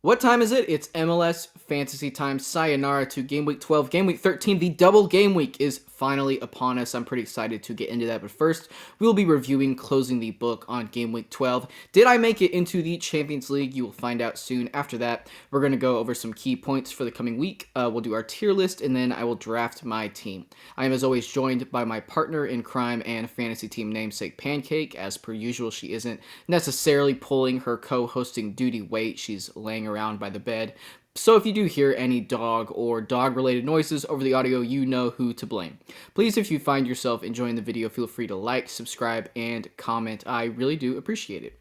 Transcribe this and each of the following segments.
What time is it? It's MLS Fantasy time. Sayonara to Game Week 12. Game Week 13, the double game week, is finally upon us. I'm pretty excited to get into that. But first, we'll be reviewing closing the book on Game Week 12. Did I make it into the Champions League? You will find out soon. After that, we're going to go over some key points for the coming week. We'll do our tier list, and then I will draft my team. I am, as always, joined by my partner in crime and fantasy team namesake, Pancake. As per usual, she isn't necessarily pulling her co-hosting duty weight. She's laying around by the bed. So if you do hear any dog or dog-related noises over the audio, you know who to blame. Please, if you find yourself enjoying the video, feel free to like, subscribe, and comment. I really do appreciate it.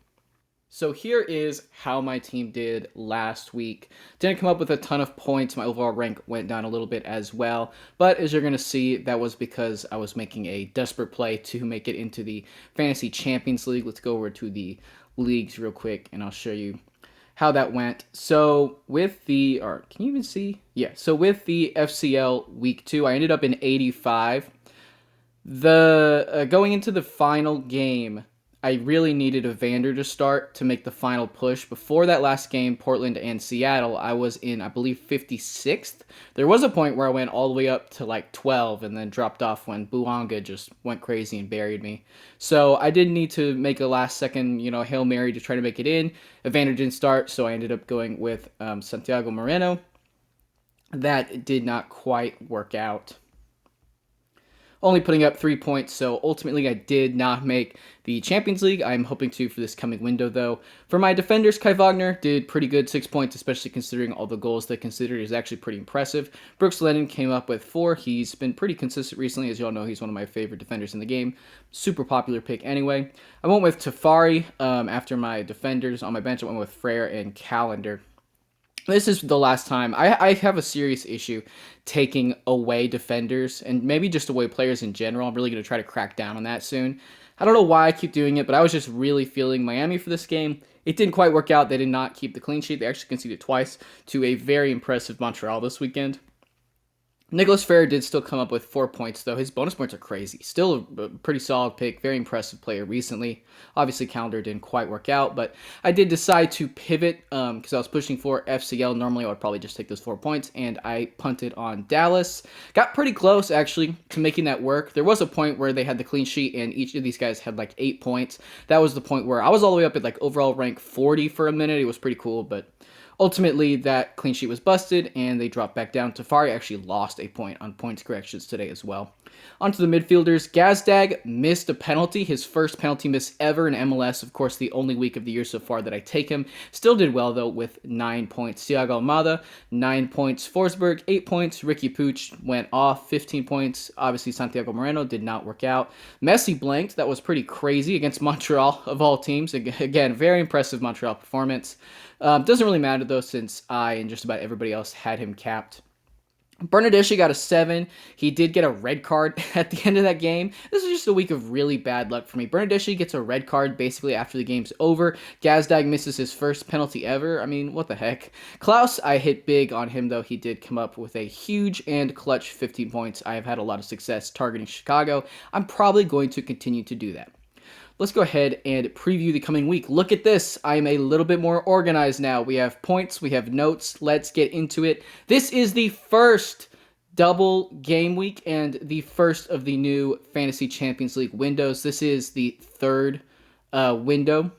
So here is how my team did last week. Didn't come up with a ton of points. My overall rank went down a little bit as well. But as you're going to see, that was because I was making a desperate play to make it into the Fantasy Champions League. Let's go over to the leagues real quick, and I'll show you how that went. So with the, or can you even see? Yeah, so with the FCL week 2, I ended up in 85. Going into the final game, I really needed Evander to start to make the final push. Before that last game, Portland and Seattle, I was in, I believe, 56th. There was a point where I went all the way up to like 12 and then dropped off when Buanga just went crazy and buried me. So I did need to make a last second, Hail Mary to try to make it in. Evander didn't start, so I ended up going with Santiago Moreno. That did not quite work out. Only putting up 3 points, so ultimately I did not make the Champions League. I'm hoping to for this coming window, though. For my defenders, Kai Wagner did pretty good, 6 points, especially considering all the goals they considered is actually pretty impressive. Brooks Lennon came up with 4. He's been pretty consistent recently. As you all know, he's one of my favorite defenders in the game. Super popular pick anyway. I went with Tafari after my defenders. On my bench, I went with Frere and Callender. This is the last time. I have a serious issue taking away defenders and maybe just away players in general. I'm really going to try to crack down on that soon. I don't know why I keep doing it, but I was just really feeling Miami for this game. It didn't quite work out. They did not keep the clean sheet. They actually conceded twice to a very impressive Montreal this weekend. Nicholas Ferrer did still come up with 4 points, though. His bonus points are crazy. Still a pretty solid pick. Very impressive player recently. Obviously, calendar didn't quite work out, but I did decide to pivot because I was pushing for FCL. Normally, I would probably just take those 4 points, and I punted on Dallas. Got pretty close, actually, to making that work. There was a point where they had the clean sheet, and each of these guys had like 8 points. That was the point where I was all the way up at like overall rank 40 for a minute. It was pretty cool, but ultimately, that clean sheet was busted, and they dropped back down. Tafari actually lost a point on points corrections today as well. Onto the midfielders. Gazdag missed a penalty, his first penalty miss ever in MLS. Of course, the only week of the year so far that I take him. Still did well, though, with 9 points. Thiago Almada, 9 points. Forsberg, 8 points. Ricky Pooch went off, 15 points. Obviously, Santiago Moreno did not work out. Messi blanked. That was pretty crazy against Montreal, of all teams. Again, very impressive Montreal performance. Doesn't really matter, though, since I and just about everybody else had him capped. Bernardeschi got a 7. He did get a red card at the end of that game. This is just a week of really bad luck for me. Bernardeschi gets a red card basically after the game's over. Gazdag misses his first penalty ever. I mean, what the heck. Klaus, I hit big on him, though. He did come up with a huge and clutch 15 points. I have had a lot of success targeting Chicago. I'm probably going to continue to do that. Let's go ahead and preview the coming week. Look at this. I'm a little bit more organized now. We have points. We have notes. Let's get into it. This is the first double game week and the first of the new Fantasy Champions League windows. This is the third window.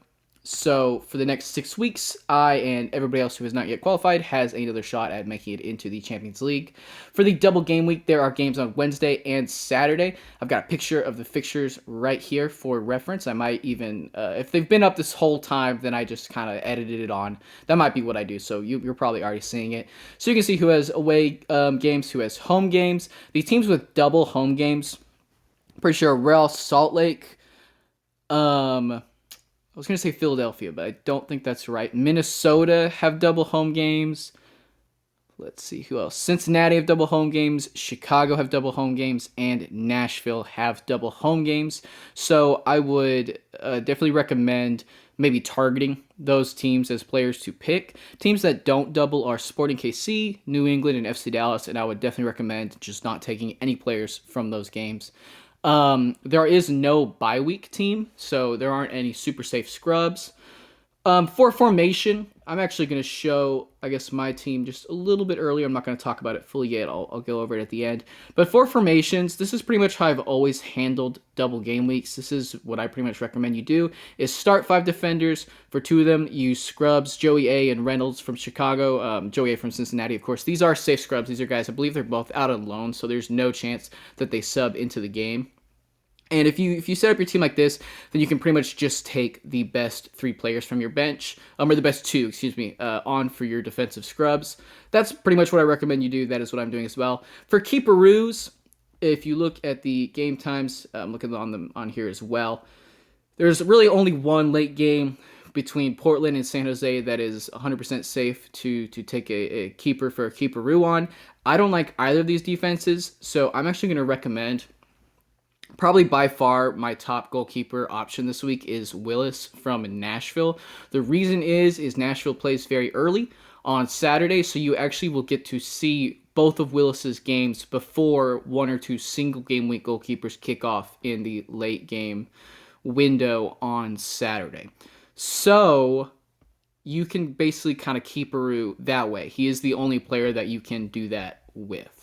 So for the next 6 weeks, I and everybody else who has not yet qualified has another shot at making it into the Champions League. For the double game week, there are games on Wednesday and Saturday. I've got a picture of the fixtures right here for reference. I might even, if they've been up this whole time, then I just kind of edited it on. That might be what I do, so you're probably already seeing it. So you can see who has away games, who has home games. The teams with double home games, pretty sure Real Salt Lake, I was going to say Philadelphia, but I don't think that's right. Minnesota have double home games. Let's see who else. Cincinnati have double home games. Chicago have double home games. And Nashville have double home games. So I would definitely recommend maybe targeting those teams as players to pick. Teams that don't double are Sporting KC, New England, and FC Dallas. And I would definitely recommend just not taking any players from those games. There is no bye week team, so there aren't any super safe scrubs. For formation, I'm actually going to show, I guess, my team just a little bit earlier. I'm not going to talk about it fully yet. I'll go over it at the end. But for formations, this is pretty much how I've always handled double game weeks. This is what I pretty much recommend you do: is start 5 defenders. For 2 of them, use scrubs, Joey A and Reynolds from Chicago, Joey A from Cincinnati, of course. These are safe scrubs. These are guys, I believe they're both out on loan, so there's no chance that they sub into the game. And if you set up your team like this, then you can pretty much just take the best 3 players from your bench, or the best 2, excuse me, on for your defensive scrubs. That's pretty much what I recommend you do. That is what I'm doing as well. For keeperoos, if you look at the game times, I'm looking on them on here as well. There's really only one late game between Portland and San Jose that is 100% safe to take a keeper for a keeperoo on. I don't like either of these defenses, so I'm actually going to recommend. Probably by far my top goalkeeper option this week is Willis from Nashville. The reason is Nashville plays very early on Saturday, so you actually will get to see both of Willis's games before 1 or 2 single game week goalkeepers kick off in the late game window on Saturday. So you can basically kind of keeperoo that way. He is the only player that you can do that with.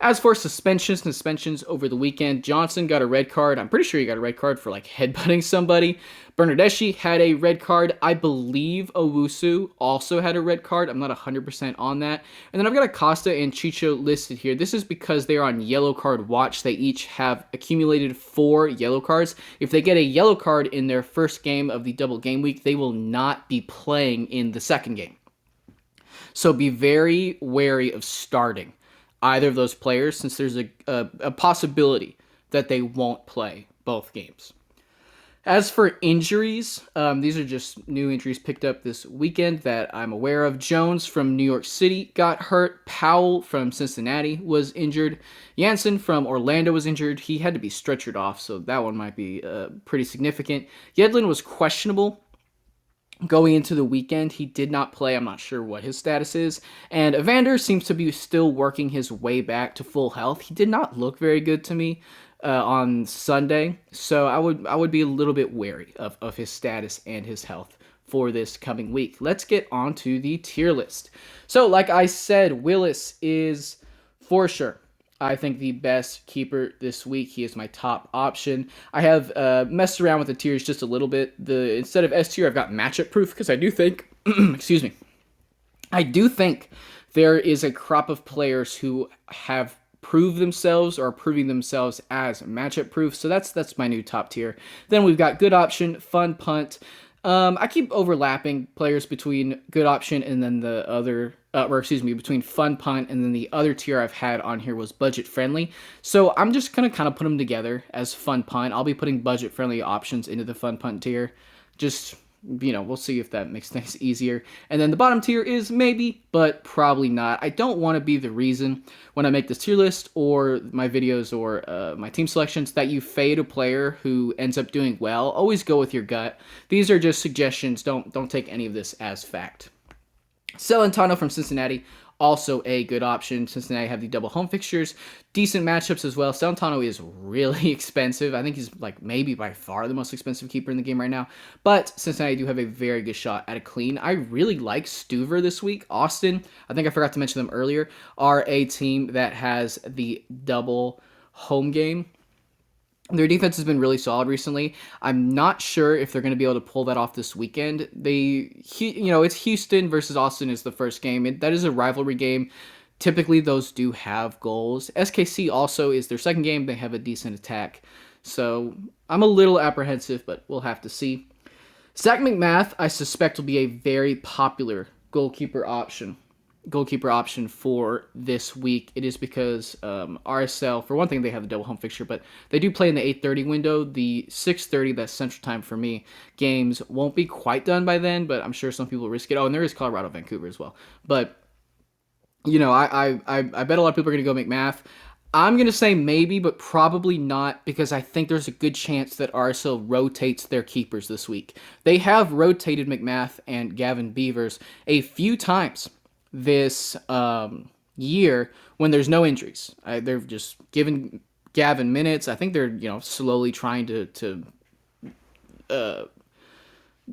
As for suspensions over the weekend, Johnson got a red card. I'm pretty sure he got a red card for like headbutting somebody. Bernardeschi had a red card. I believe Owusu also had a red card. I'm not 100% on that. And then I've got Acosta and Chicho listed here. This is because they're on yellow card watch. They each have accumulated 4 yellow cards. If they get a yellow card in their first game of the double game week, they will not be playing in the second game. So be very wary of starting either of those players, since there's a possibility that they won't play both games. As for injuries, these are just new injuries picked up this weekend that I'm aware of. Jones from New York City got hurt. Powell from Cincinnati was injured. Jansen from Orlando was injured. He had to be stretchered off, so that one might be pretty significant. Yedlin was questionable going into the weekend. He did not play. I'm not sure what his status is. And Evander seems to be still working his way back to full health. He did not look very good to me on Sunday, so I would be a little bit wary of his status and his health for this coming week. Let's get on to the tier list. So like I said, Willis is for sure, I think, the best keeper this week. He is my top option. I have messed around with the tiers just a little bit. Instead of S tier, I've got matchup proof because I do think, excuse me, I do think there is a crop of players who have proved themselves or are proving themselves as matchup proof. So that's my new top tier. Then we've got good option, fun punt. I keep overlapping players between good option and then the other, between fun punt and then the other tier I've had on here was budget friendly. So I'm just going to kind of put them together as fun punt. I'll be putting budget friendly options into the fun punt tier. Just, we'll see if that makes things easier. And then the bottom tier is maybe, but probably not. I don't want to be the reason when I make this tier list or my videos or my team selections that you fade a player who ends up doing well. Always go with your gut. These are just suggestions. Don't take any of this as fact. Celentano from Cincinnati, also a good option. Cincinnati have the double home fixtures. Decent matchups as well. Celentano is really expensive. I think he's like maybe by far the most expensive keeper in the game right now. But Cincinnati do have a very good shot at a clean. I really like Stuver this week. Austin, I think I forgot to mention them earlier, are a team that has the double home game. Their defense has been really solid recently. I'm not sure if they're going to be able to pull that off this weekend. It's Houston versus Austin is the first game. That is a rivalry game. Typically, those do have goals. SKC also is their second game. They have a decent attack. So I'm a little apprehensive, but we'll have to see. Zach McMath, I suspect, will be a very popular goalkeeper option for this week. It is because RSL, for one thing, they have the double home fixture, but they do play in the 8:30 window. The 6:30, that's Central Time for me, games won't be quite done by then, but I'm sure some people risk it. Oh, and there is Colorado, Vancouver as well. But, I bet a lot of people are going to go McMath. I'm going to say maybe, but probably not, because I think there's a good chance that RSL rotates their keepers this week. They have rotated McMath and Gavin Beavers a few times this year when there's no injuries. They're just giving Gavin minutes. I think they're slowly trying to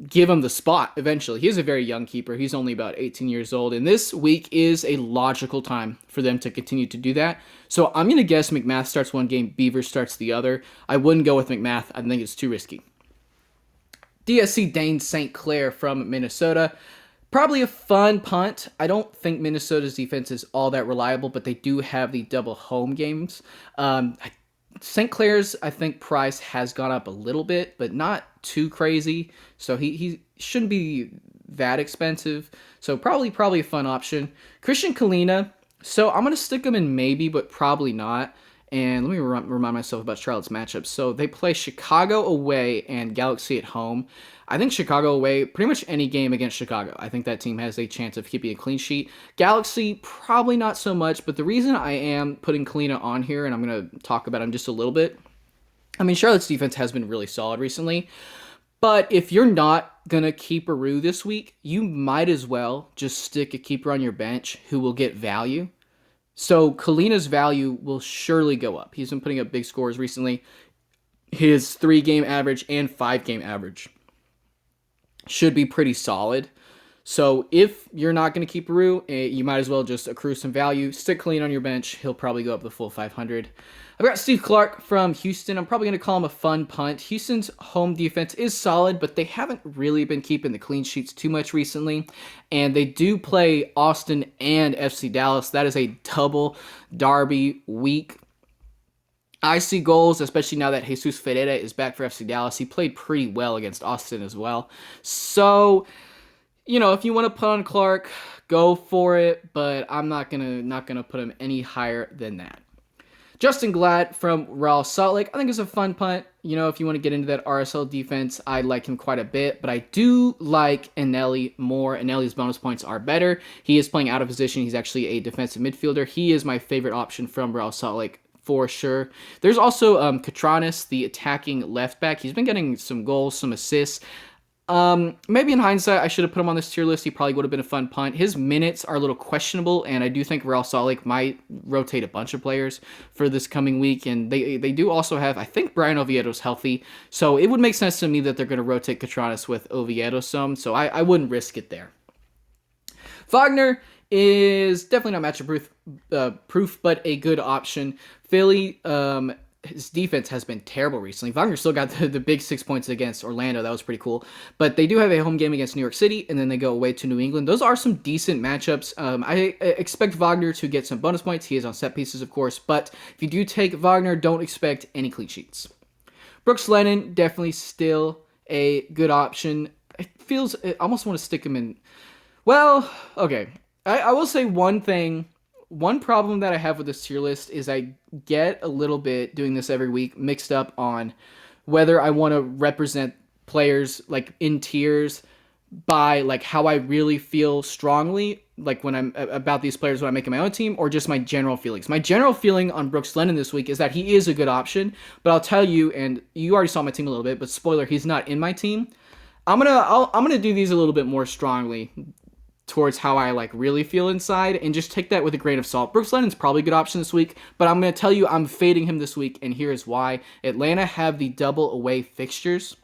give him the spot eventually. He is a very young keeper. He's only about 18 years old, and this week is a logical time for them to continue to do that. So I'm going to guess McMath starts one game, Beaver starts the other. I wouldn't go with McMath. I think it's too risky. DSC Dane St. Clair from Minnesota. Probably a fun punt. I don't think Minnesota's defense is all that reliable, but they do have the double home games. St. Clair's, I think, price has gone up a little bit, but not too crazy. So he shouldn't be that expensive. So probably a fun option. Christian Kalina. So I'm going to stick him in maybe, but probably not. And let me remind myself about Charlotte's matchups. So they play Chicago away and Galaxy at home. I think Chicago away, pretty much any game against Chicago, I think that team has a chance of keeping a clean sheet. Galaxy, probably not so much, but the reason I am putting Kalina on here, and I'm going to talk about him just a little bit, I mean, Charlotte's defense has been really solid recently, but if you're not going to keep a Rue this week, you might as well just stick a keeper on your bench who will get value. So Kalina's value will surely go up. He's been putting up big scores recently. His 3-game average and 5-game average should be pretty solid. So if you're not going to keep Rue, you might as well just accrue some value. Stick Kalina on your bench. He'll probably go up the full 500. I've got Steve Clark from Houston. I'm probably going to call him a fun punt. Houston's home defense is solid, but they haven't really been keeping the clean sheets too much recently. And they do play Austin and FC Dallas. That is a double derby week. I see goals, especially now that Jesus Ferreira is back for FC Dallas. He played pretty well against Austin as well. So, if you want to put on Clark, go for it, but I'm not gonna put him any higher than that. Justin Glad from Real Salt Lake, I think is a fun punt. If you want to get into that RSL defense, I like him quite a bit, but I do like Eneli more. Eneli's bonus points are better. He is playing out of position. He's actually a defensive midfielder. He is my favorite option from Real Salt Lake for sure. There's also Katranis, the attacking left back. He's been getting some goals, some assists. Maybe in hindsight, I should have put him on this tier list. He probably would have been a fun punt. His minutes are a little questionable, and I do think Real Salt Lake might rotate a bunch of players for this coming week. And they do also have, I think Brian Oviedo's healthy, so it would make sense to me that they're going to rotate Katranis with Oviedo some. So I wouldn't risk it there. Wagner is definitely not matchup proof, but a good option. Philly, his defense has been terrible recently. Wagner still got the big 6 points against Orlando. That was pretty cool. But they do have a home game against New York City, and then they go away to New England. Those are some decent matchups. I expect Wagner to get some bonus points. He is on set pieces, of course. But if you do take Wagner, don't expect any clean sheets. Brooks Lennon, definitely still a good option. I almost want to stick him in. Well, okay. I will say one thing. One problem that I have with this tier list is I get a little bit, doing this every week, mixed up on whether I want to represent players like in tiers by like how I really feel strongly, like when I'm about these players when I'm making my own team, or just my general feelings. My general feeling on Brooks Lennon this week is that he is a good option, but I'll tell you, and you already saw my team a little bit, but spoiler, he's not in my team. I'm gonna do these a little bit more strongly towards how I like really feel inside, and just take that with a grain of salt. Brooks Lennon's probably a good option this week, but I'm going to tell you I'm fading him this week, and here's why. Atlanta have the double away fixtures.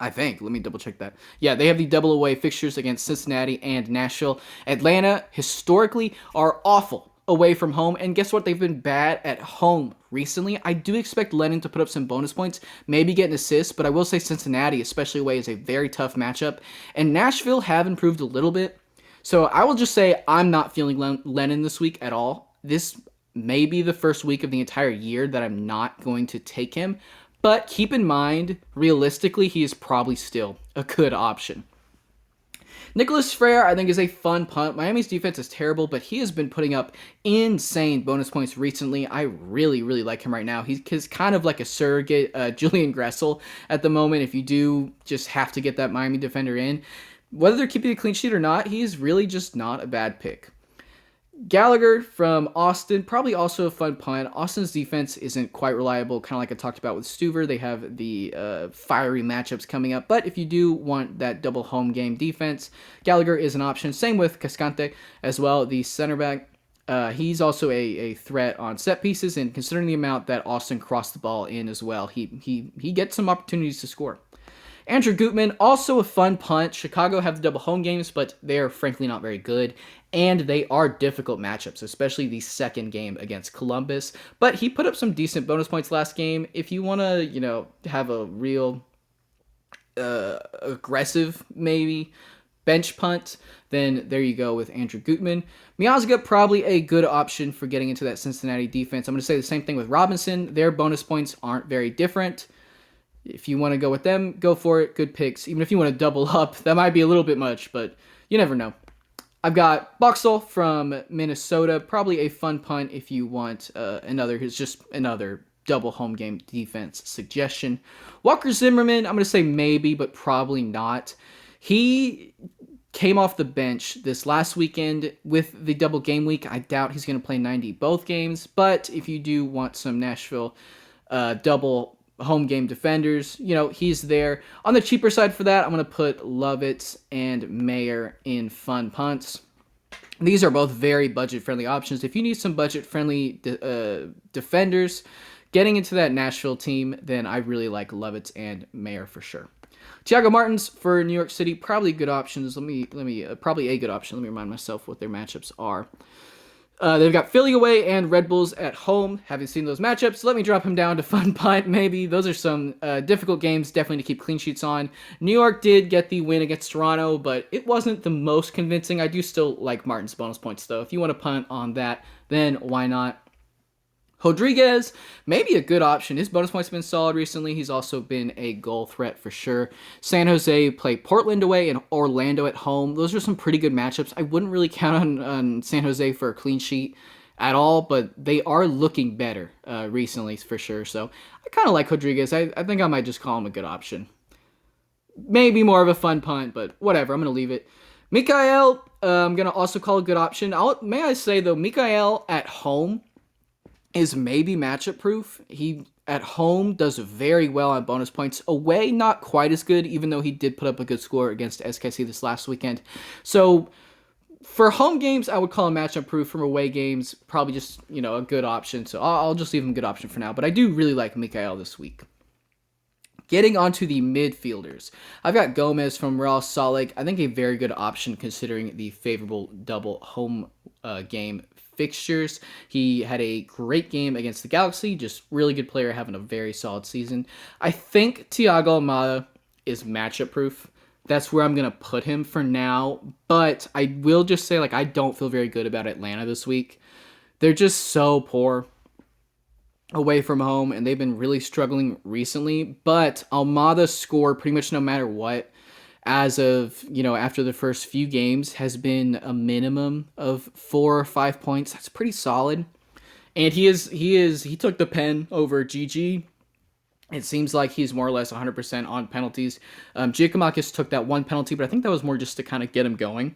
I think. Let me double check that. Yeah, they have the double away fixtures against Cincinnati and Nashville. Atlanta, historically, are awful away from home, and guess what? They've been bad at home recently. I do expect Lennon to put up some bonus points, maybe get an assist, but I will say Cincinnati, especially away, is a very tough matchup, and Nashville have improved a little bit. So I will just say I'm not feeling Lennon this week at all. This may be the first week of the entire year that I'm not going to take him. But keep in mind, realistically, he is probably still a good option. Nicholas Frere, I think, is a fun punt. Miami's defense is terrible, but he has been putting up insane bonus points recently. I really, really like him right now. He's kind of like a surrogate Julian Gressel at the moment if you do just have to get that Miami defender in. Whether they're keeping a clean sheet or not, he's really just not a bad pick. Gallagher from Austin, probably also a fun punt. Austin's defense isn't quite reliable, kind of like I talked about with Stuver. They have the fiery matchups coming up, but if you do want that double home game defense, Gallagher is an option. Same with Cascante as well, the center back. He's also a threat on set pieces, and considering the amount that Austin crossed the ball in as well, he gets some opportunities to score. Andrew Gutman, also a fun punt. Chicago have the double home games, but they're frankly not very good. And they are difficult matchups, especially the second game against Columbus. But he put up some decent bonus points last game. If you want to, have a real aggressive, maybe, bench punt, then there you go with Andrew Gutman. Miazga, probably a good option for getting into that Cincinnati defense. I'm going to say the same thing with Robinson. Their bonus points aren't very different. If you want to go with them, go for it. Good picks. Even if you want to double up, that might be a little bit much, but you never know. I've got Boxall from Minnesota. Probably a fun punt if you want another double home game defense suggestion. Walker Zimmerman, I'm going to say maybe, but probably not. He came off the bench this last weekend with the double game week. I doubt he's going to play 90 both games, but if you do want some Nashville double home game defenders, he's there. On the cheaper side for that, I'm going to put Lovitz and Mayer in fun punts. These are both very budget-friendly options. If you need some budget-friendly defenders getting into that Nashville team, then I really like Lovitz and Mayer for sure. Thiago Martins for New York City, probably good options. Probably a good option. Let me remind myself what their matchups are. They've got Philly away and Red Bulls at home. Haven't seen those matchups. Let me drop him down to fun punt, maybe. Those are some difficult games, definitely to keep clean sheets on. New York did get the win against Toronto, but it wasn't the most convincing. I do still like Martin's bonus points, though. If you want to punt on that, then why not? Rodriguez, maybe a good option. His bonus points have been solid recently. He's also been a goal threat for sure. San Jose play Portland away and Orlando at home. Those are some pretty good matchups. I wouldn't really count on San Jose for a clean sheet at all, but they are looking better recently for sure. So I kind of like Rodriguez. I think I might just call him a good option. Maybe more of a fun punt, but whatever. I'm going to leave it. Mikael, I'm going to also call a good option. May I say, though, Mikael at home is maybe matchup proof. He at home does very well on bonus points. Away, not quite as good, even though he did put up a good score against SKC this last weekend. So for home games, I would call him matchup proof. From away games, probably just, a good option. So I'll just leave him a good option for now. But I do really like Mikael this week. Getting onto the midfielders, I've got Gomez from Real Salt Lake. I think a very good option considering the favorable double home game fixtures. He had a great game against the Galaxy, just really good player, having a very solid season. I think Thiago Almada is matchup proof. That's where I'm going to put him for now, but I will just say, I don't feel very good about Atlanta this week. They're just so poor away from home, and they've been really struggling recently, but Almada score pretty much no matter what, as of, after the first few games, has been a minimum of 4 or 5 points. That's pretty solid. And he took the pen over GG. It seems like he's more or less 100% on penalties. Giacomakis took that one penalty, but I think that was more just to kind of get him going.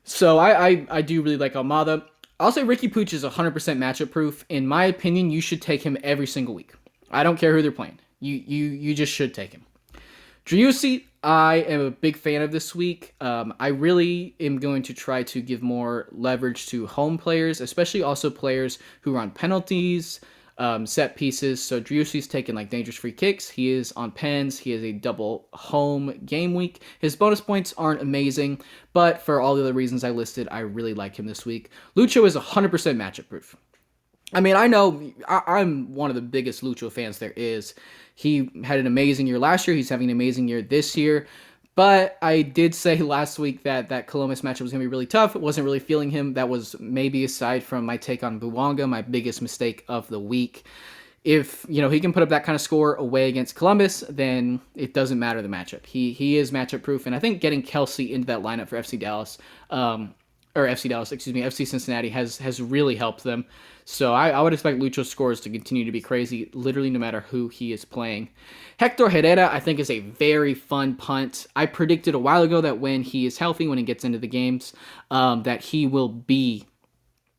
So I do really like Almada. I'll say Ricky Pooch is 100% matchup proof. In my opinion, you should take him every single week. I don't care who they're playing. You just should take him. Driussi, I am a big fan of this week. I really am going to try to give more leverage to home players, especially also players who are on penalties, set pieces. So Driussi's taking dangerous free kicks. He is on pens. He is a double home game week. His bonus points aren't amazing, but for all the other reasons I listed, I really like him this week. Lucho is 100% matchup proof. I mean, I know I'm one of the biggest Lucho fans there is. He had an amazing year last year. He's having an amazing year this year. But I did say last week that Columbus matchup was going to be really tough. It wasn't really feeling him. That was maybe, aside from my take on Buwanga, my biggest mistake of the week. If, he can put up that kind of score away against Columbus, then it doesn't matter the matchup. He is matchup proof. And I think getting Kelsey into that lineup for FC Cincinnati has really helped them. So I would expect Lucho's scores to continue to be crazy, literally no matter who he is playing. Hector Herrera, I think, is a very fun punt. I predicted a while ago that when he is healthy, when he gets into the games, that he will be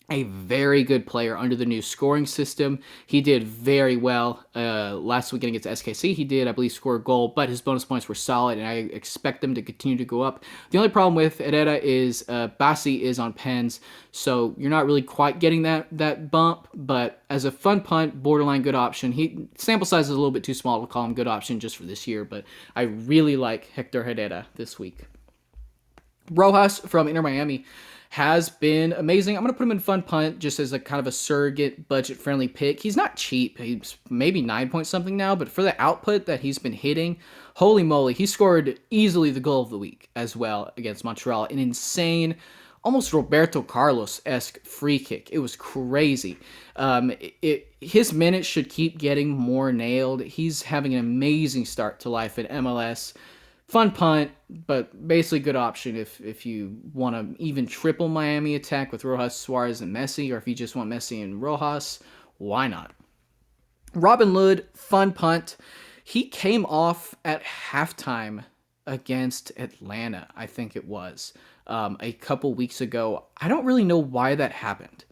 a very good player under the new scoring system. He did very well last weekend against SKC. He did, I believe, score a goal, but his bonus points were solid, and I expect them to continue to go up. The only problem with Herrera is Bassi is on pens, so you're not really quite getting that bump, but as a fun punt, borderline good option. Sample size is a little bit too small to call him good option just for this year, but I really like Hector Herrera this week. Rojas from Inter Miami has been amazing. I'm going to put him in fun punt just as a kind of a surrogate budget-friendly pick. He's not cheap. He's maybe 9 point something now, but for the output that he's been hitting, holy moly, he scored easily the goal of the week as well against Montreal. An insane, almost Roberto Carlos-esque free kick. It was crazy. His minutes should keep getting more nailed. He's having an amazing start to life at MLS. Fun punt, but basically good option if you want to even triple Miami attack with Rojas, Suarez, and Messi, or if you just want Messi and Rojas, why not? Robin Lod, fun punt. He came off at halftime against Atlanta, I think it was, a couple weeks ago. I don't really know why that happened.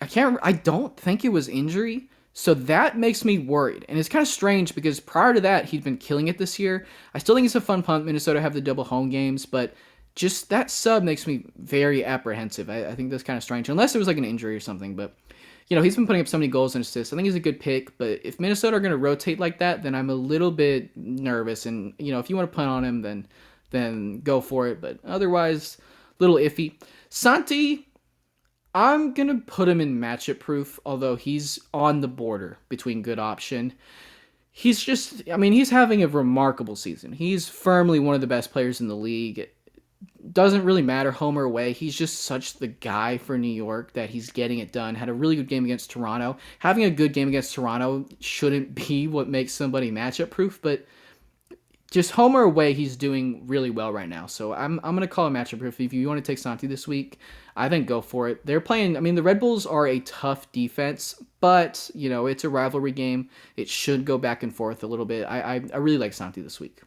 I don't think it was injury. So that makes me worried. And it's kind of strange because prior to that, he'd been killing it this year. I still think it's a fun punt. Minnesota have the double home games, but just that sub makes me very apprehensive. I think that's kind of strange, unless it was like an injury or something. But, he's been putting up so many goals and assists. I think he's a good pick. But if Minnesota are going to rotate like that, then I'm a little bit nervous. And, if you want to punt on him, then go for it. But otherwise, little iffy. Santi, I'm going to put him in matchup proof, although he's on the border between good option. He's having a remarkable season. He's firmly one of the best players in the league. It doesn't really matter home or away. He's just such the guy for New York that he's getting it done. Had a really good game against Toronto. Having a good game against Toronto shouldn't be what makes somebody matchup proof, but just home or away, he's doing really well right now. So I'm going to call him matchup proof. If you want to take Santi this week, I think go for it. They're playing, the Red Bulls are a tough defense, but, it's a rivalry game. It should go back and forth a little bit. I really like Santi this week.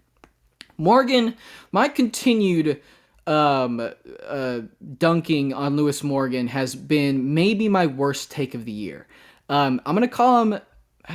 Morgan, my continued dunking on Lewis Morgan has been maybe my worst take of the year. I'm going to call him,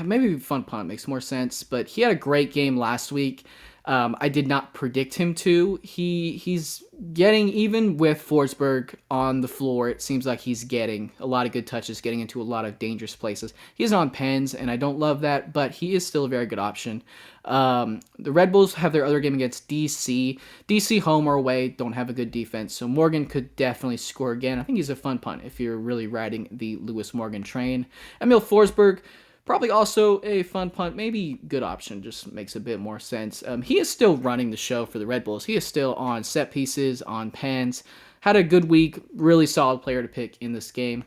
maybe fun punt makes more sense, but he had a great game last week. I did not predict him to. He's getting, even with Forsberg on the floor, it seems like he's getting a lot of good touches, getting into a lot of dangerous places. He's on pens, and I don't love that, but he is still a very good option. The Red Bulls have their other game against DC. DC home or away don't have a good defense, so Morgan could definitely score again. I think he's a fun punt if you're really riding the Lewis Morgan train. Emil Forsberg, probably also a fun punt, maybe good option, just makes a bit more sense. He is still running the show for the Red Bulls. He is still on set pieces, on pens. Had a good week, really solid player to pick in this game.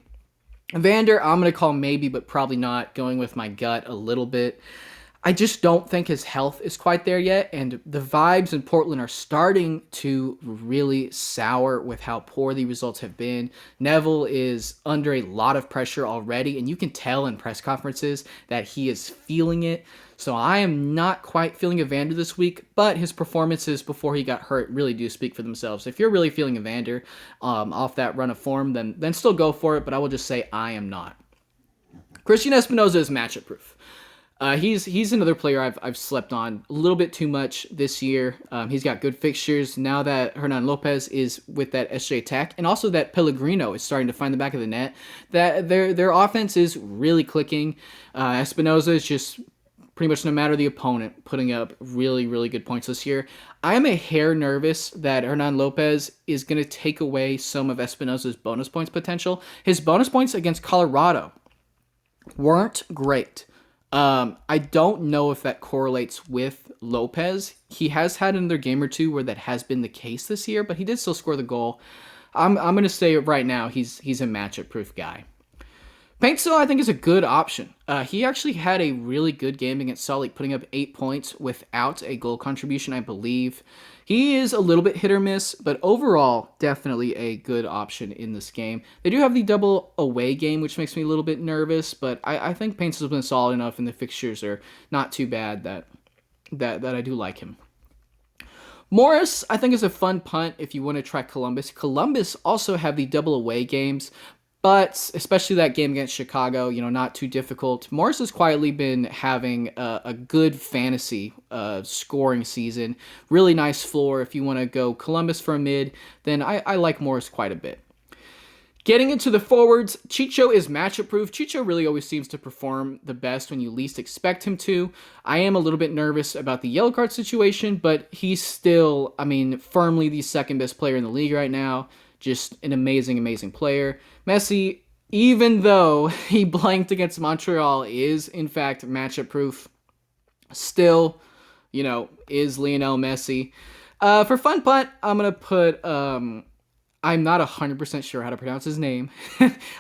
Vander, I'm going to call maybe, but probably not, going with my gut a little bit. I just don't think his health is quite there yet, and the vibes in Portland are starting to really sour with how poor the results have been. Neville is under a lot of pressure already, and you can tell in press conferences that he is feeling it. So I am not quite feeling Evander this week, but his performances before he got hurt really do speak for themselves. If you're really feeling Evander off that run of form, then still go for it, but I will just say I am not. Christian Espinoza is matchup proof. He's another player I've slept on a little bit too much this year. He's got good fixtures now that Hernan Lopez is with that SJ attack, and also that Pellegrino is starting to find the back of the net. That their offense is really clicking. Espinoza is just pretty much, no matter the opponent, putting up really, really good points this year. I am a hair nervous that Hernan Lopez is going to take away some of Espinoza's bonus points potential. His bonus points against Colorado weren't great. I don't know if that correlates with Lopez. He has had another game or two where that has been the case this year, but he did still score the goal. I'm going to say right now he's a matchup-proof guy. Paintsville, I think, is a good option. He actually had a really good game against Salt Lake, putting up 8 points without a goal contribution, I believe. He is a little bit hit or miss, but overall, definitely a good option in this game. They do have the double away game, which makes me a little bit nervous, but I think Paintsville's been solid enough, and the fixtures are not too bad that I do like him. Morris, I think, is a fun punt if you want to try Columbus. Columbus also have the double away games, But especially that game against Chicago, not too difficult. Morris has quietly been having a good fantasy scoring season. Really nice floor. If you want to go Columbus for a mid, then I like Morris quite a bit. Getting into the forwards, Chicho is matchup proof. Chicho really always seems to perform the best when you least expect him to. I am a little bit nervous about the yellow card situation, but he's still, firmly the second best player in the league right now. Just an amazing, amazing player. Messi, even though he blanked against Montreal, is in fact matchup proof. Still, is Lionel Messi. For fun punt, I'm going to put I'm not 100% sure how to pronounce his name.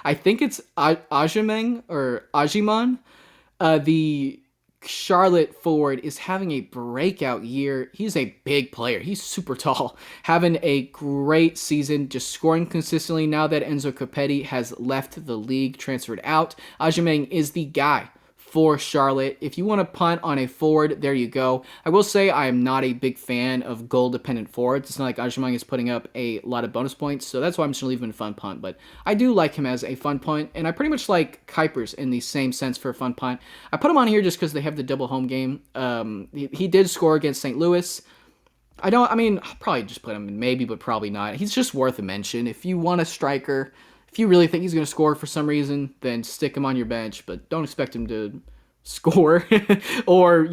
I think it's Ajimeng or Ajiman. The Charlotte forward is having a breakout year. He's a big player. He's super tall. Having a great season, just scoring consistently now that Enzo Copetti has left the league, transferred out. Ajimeng is the guy for Charlotte. If you want to punt on a forward, there you go. I will say I am not a big fan of goal-dependent forwards. It's not like Ajimang is putting up a lot of bonus points, so that's why I'm just going to leave him in fun punt. But I do like him as a fun punt, and I pretty much like Kuipers in the same sense for a fun punt. I put him on here just because they have the double home game. He did score against St. Louis. I'll probably just put him in maybe, but probably not. He's just worth a mention. If you want a striker, if you really think he's going to score for some reason, then stick him on your bench, but don't expect him to score or,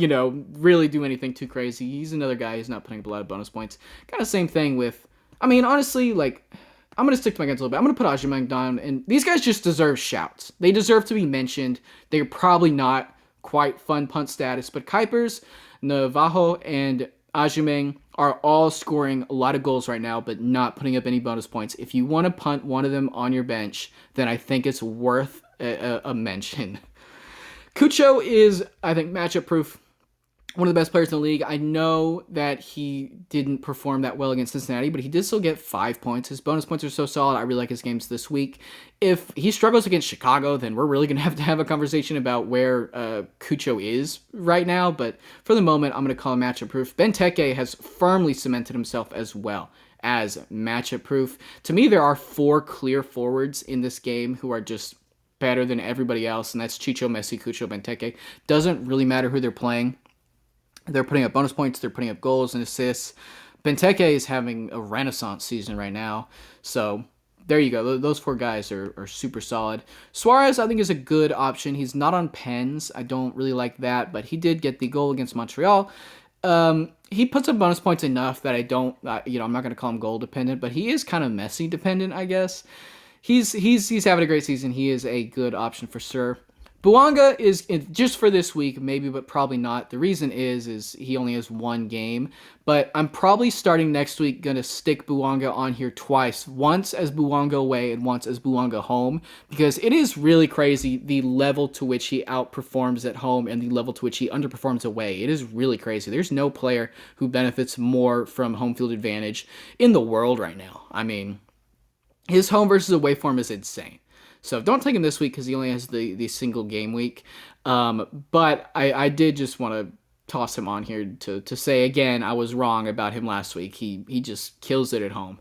really do anything too crazy. He's another guy who's not putting up a lot of bonus points. Kind of same thing with, honestly, I'm going to stick to my guns a little bit. I'm going to put Ajimang down, and these guys just deserve shouts. They deserve to be mentioned. They're probably not quite fun punt status, but Kuipers, Navajo, and Ajimang are all scoring a lot of goals right now, but not putting up any bonus points. If you want to punt one of them on your bench, then I think it's worth a mention. Cucho is, I think, matchup proof. One of the best players in the league. I know that he didn't perform that well against Cincinnati, but he did still get 5 points. His bonus points are so solid. I really like his games this week. If he struggles against Chicago, then we're really going to have a conversation about where Cucho is right now. But for the moment, I'm going to call him matchup proof. Benteke has firmly cemented himself as well as matchup proof. To me, there are 4 clear forwards in this game who are just better than everybody else, and that's Chicho, Messi, Cucho, Benteke. Doesn't really matter who they're playing. They're putting up bonus points. They're putting up goals and assists. Benteke is having a renaissance season right now. So there you go. Those 4 guys are super solid. Suarez, I think, is a good option. He's not on pens. I don't really like that, but he did get the goal against Montreal. He puts up bonus points enough that I'm not going to call him goal dependent, but he is kind of Messi dependent, I guess. He's having a great season. He is a good option for sure. Bouanga is just for this week, maybe, but probably not. The reason is he only has 1 game, but I'm probably starting next week going to stick Bouanga on here twice, once as Bouanga away and once as Bouanga home, because it is really crazy the level to which he outperforms at home and the level to which he underperforms away. It is really crazy. There's no player who benefits more from home field advantage in the world right now. His home versus away form is insane. So don't take him this week because he only has the single game week. But I did just want to toss him on here to say again I was wrong about him last week. He just kills it at home.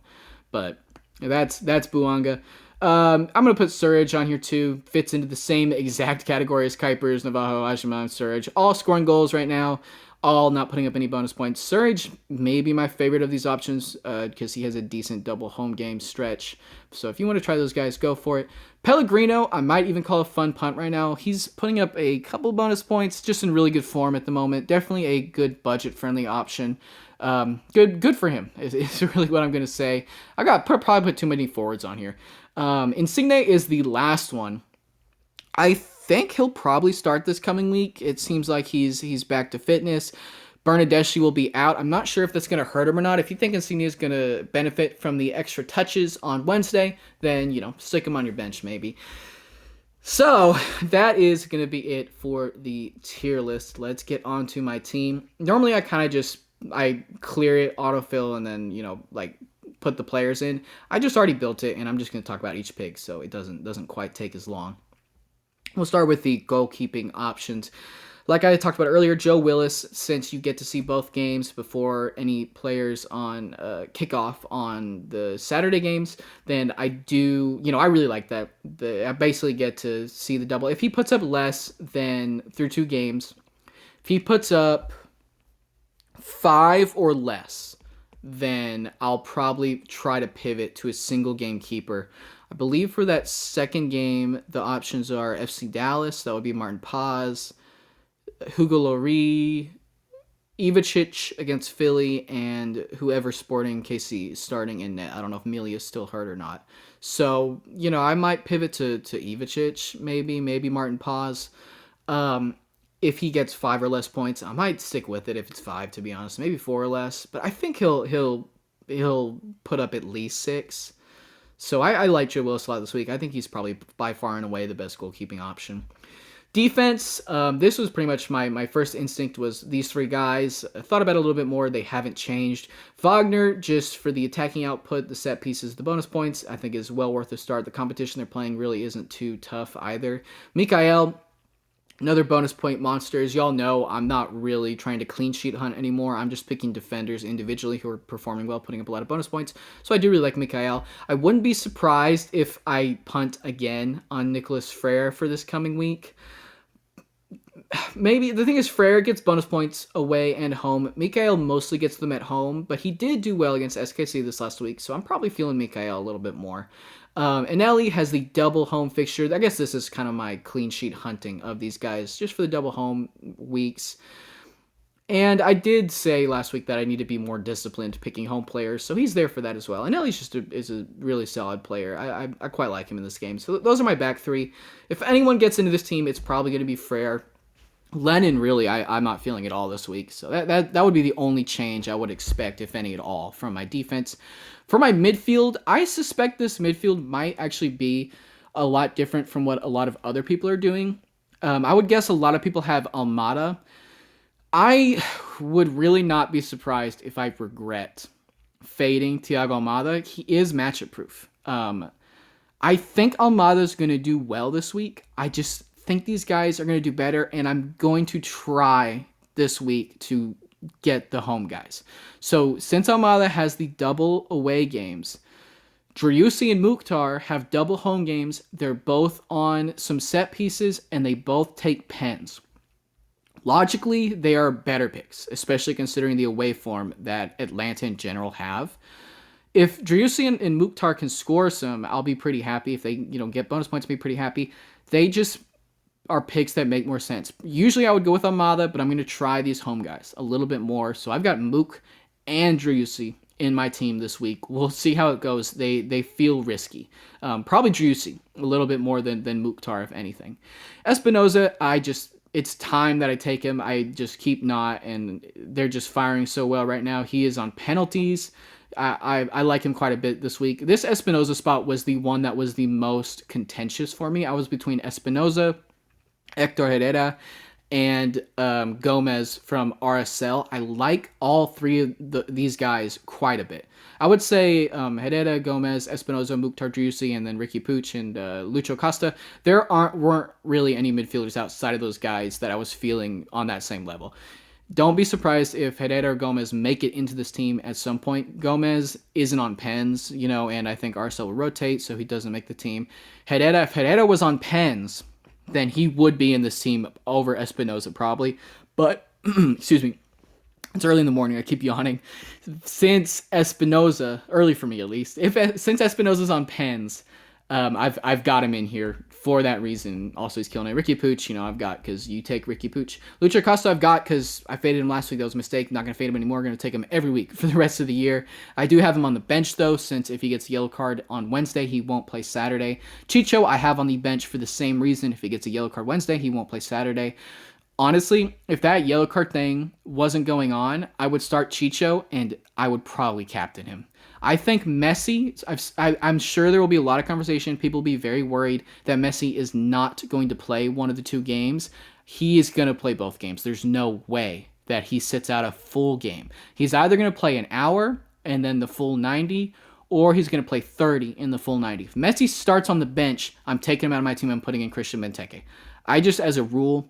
But that's Bouanga. I'm gonna put Surridge on here too. Fits into the same exact category as Kuipers, Navajo, Ajima, Surridge. All scoring goals right now. All not putting up any bonus points. Surridge may be my favorite of these options because he has a decent double home game stretch. So if you want to try those guys, go for it. Pellegrino, I might even call a fun punt right now. He's putting up a couple bonus points, just in really good form at the moment. Definitely a good budget-friendly option. Good for him is really what I'm going to say. Probably put too many forwards on here. Insigne is the last one. I think he'll probably start this coming week. It seems like he's back to fitness. Bernadeschi will be out. I'm not sure if that's going to hurt him or not. If you think Insigne is going to benefit from the extra touches on Wednesday, then, stick him on your bench maybe. So that is going to be it for the tier list. Let's get on to my team. Normally I kind of I clear it, autofill, and then, put the players in. I just already built it, and I'm just going to talk about each pick, so it doesn't quite take as long. We'll start with the goalkeeping options. Like I talked about earlier, Joe Willis, since you get to see both games before any players on kickoff on the Saturday games, then I do, I really like that. I basically get to see the double. If he puts up less than through 2 games, if he puts up 5 or less, then I'll probably try to pivot to a single game keeper. I believe for that second game, the options are FC Dallas, that would be Martin Paz, Hugo Lloris, Ivacic against Philly, and whoever Sporting KC is starting in net. I don't know if Melia is still hurt or not. So, I might pivot to Ivacic, maybe Martin Paz. If he gets 5 or less points, I might stick with it if it's 5, to be honest. Maybe 4 or less. But I think he'll put up at least 6. So I like Joe Willis a lot this week. I think he's probably by far and away the best goalkeeping option. Defense, this was pretty much my first instinct was these 3 guys. I thought about it a little bit more. They haven't changed. Wagner, just for the attacking output, the set pieces, the bonus points, I think is well worth a start. The competition they're playing really isn't too tough either. Mikael, another bonus point monster. As y'all know, I'm not really trying to clean sheet hunt anymore. I'm just picking defenders individually who are performing well, putting up a lot of bonus points. So I do really like Mikael. I wouldn't be surprised if I punt again on Nicholas Frere for this coming week. Maybe the thing is Frere gets bonus points away and home. Mikael mostly gets them at home, but he did do well against SKC this last week, so I'm probably feeling Mikael a little bit more. And Ellie has the double home fixture. I guess this is kind of my clean sheet hunting of these guys, just for the double home weeks. And I did say last week that I need to be more disciplined picking home players, so he's there for that as well. And Ellie's is a really solid player. I quite like him in this game. So those are my back 3. If anyone gets into this team, it's probably going to be Frere. Lennon, really, I'm not feeling at all this week. So that would be the only change I would expect, if any at all, from my defense. For my midfield, I suspect this midfield might actually be a lot different from what a lot of other people are doing. I would guess a lot of people have Almada. I would really not be surprised if I regret fading Thiago Almada. He is matchup proof. I think Almada's going to do well this week. I just think these guys are going to do better, and I'm going to try this week to get the home guys. So since Almada has the double away games, Driussi and Mukhtar have double home games. They're both on some set pieces, and they both take pens. Logically, they are better picks, especially considering the away form that Atlanta in general have. If Driussi and Mukhtar can score some, I'll be pretty happy. If they get bonus points, I'll be pretty happy. They just are picks that make more sense. Usually I would go with Almada, but I'm going to try these home guys a little bit more. So I've got Mook and Driussi in my team this week. We'll see how it goes. They feel risky. Probably Driussi a little bit more than Mukhtar, if anything. Espinoza, it's time that I take him. I just keep not, and they're just firing so well right now. He is on penalties. I like him quite a bit this week. This Espinoza spot was the one that was the most contentious for me. I was between Espinoza, Hector Herrera, and Gomez from RSL. I like all 3 of these guys quite a bit. I would say Herrera, Gomez, Espinoza, Mukhtar Driussi, and then Ricky Puig and Lucho Costa. There weren't really any midfielders outside of those guys that I was feeling on that same level. Don't be surprised if Herrera or Gomez make it into this team at some point. Gomez isn't on pens, and I think RSL will rotate, so he doesn't make the team. If Herrera was on pens, then he would be in this team over Espinoza probably. But, excuse me, it's early in the morning. I keep yawning. Since Espinoza, early for me at least, since Espinoza's on pens, I've got him in here for that reason. Also, he's killing it. Ricky Puig, I've got because you take Ricky Puig. Lucho Costa, I've got because I faded him last week. That was a mistake. Not going to fade him anymore. Going to take him every week for the rest of the year. I do have him on the bench, though, since if he gets a yellow card on Wednesday, he won't play Saturday. Chicho, I have on the bench for the same reason. If he gets a yellow card Wednesday, he won't play Saturday. Honestly, if that yellow card thing wasn't going on, I would start Chicho, and I would probably captain him. I think Messi, I'm sure there will be a lot of conversation. People will be very worried that Messi is not going to play one of the 2 games. He is going to play both games. There's no way that he sits out a full game. He's either going to play an hour and then the full 90, or he's going to play 30 in the full 90. If Messi starts on the bench, I'm taking him out of my team. I'm putting in Christian Benteke. I just, as a rule,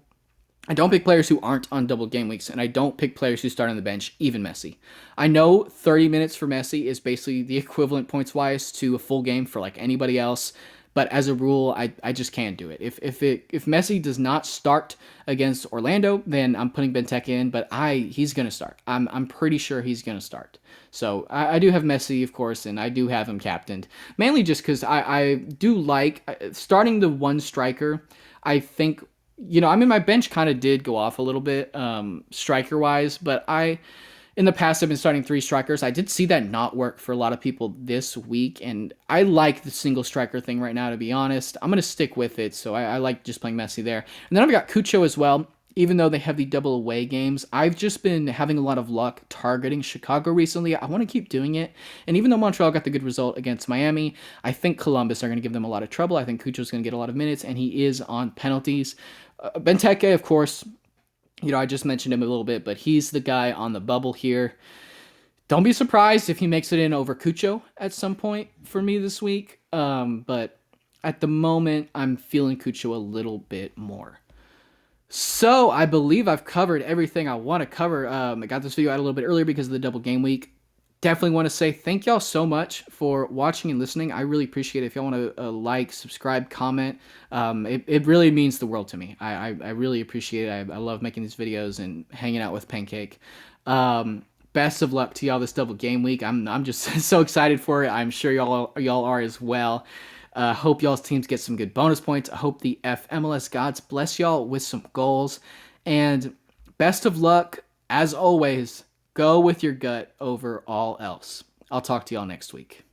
I don't pick players who aren't on double game weeks, and I don't pick players who start on the bench, even Messi. I know 30 minutes for Messi is basically the equivalent points wise to a full game for like anybody else, but as a rule, I just can't do it. If Messi does not start against Orlando, then I'm putting Benteke in, but he's gonna start. I'm pretty sure he's gonna start. So I do have Messi, of course, and I do have him captained, mainly just because I do like starting the one striker. I think I mean, my bench kind of did go off a little bit, striker wise, but in the past, I've been starting three strikers. I did see that not work for a lot of people this week, and I like the single striker thing right now, to be honest. I'm going to stick with it, so I like just playing Messi there. And then I've got Cucho as well. Even though they have the double away games, I've just been having a lot of luck targeting Chicago recently. I want to keep doing it. And even though Montreal got the good result against Miami, I think Columbus are going to give them a lot of trouble. I think Cucho's going to get a lot of minutes, and he is on penalties. Benteke, of course, I just mentioned him a little bit, but he's the guy on the bubble here. Don't be surprised if he makes it in over Cucho at some point for me this week. But at the moment, I'm feeling Cucho a little bit more. So I believe I've covered everything I want to cover. I got this video out a little bit earlier because of the double game week. Definitely want to say thank y'all so much for watching and listening. I really appreciate it. If y'all want to like, subscribe, comment, it really means the world to me. I really appreciate it. I love making these videos and hanging out with Pancake. Best of luck to y'all this double game week. I'm just so excited for it. I'm sure y'all are as well. Hope y'all's teams get some good bonus points. I hope the FMLS gods bless y'all with some goals. And best of luck, as always. Go with your gut over all else. I'll talk to y'all next week.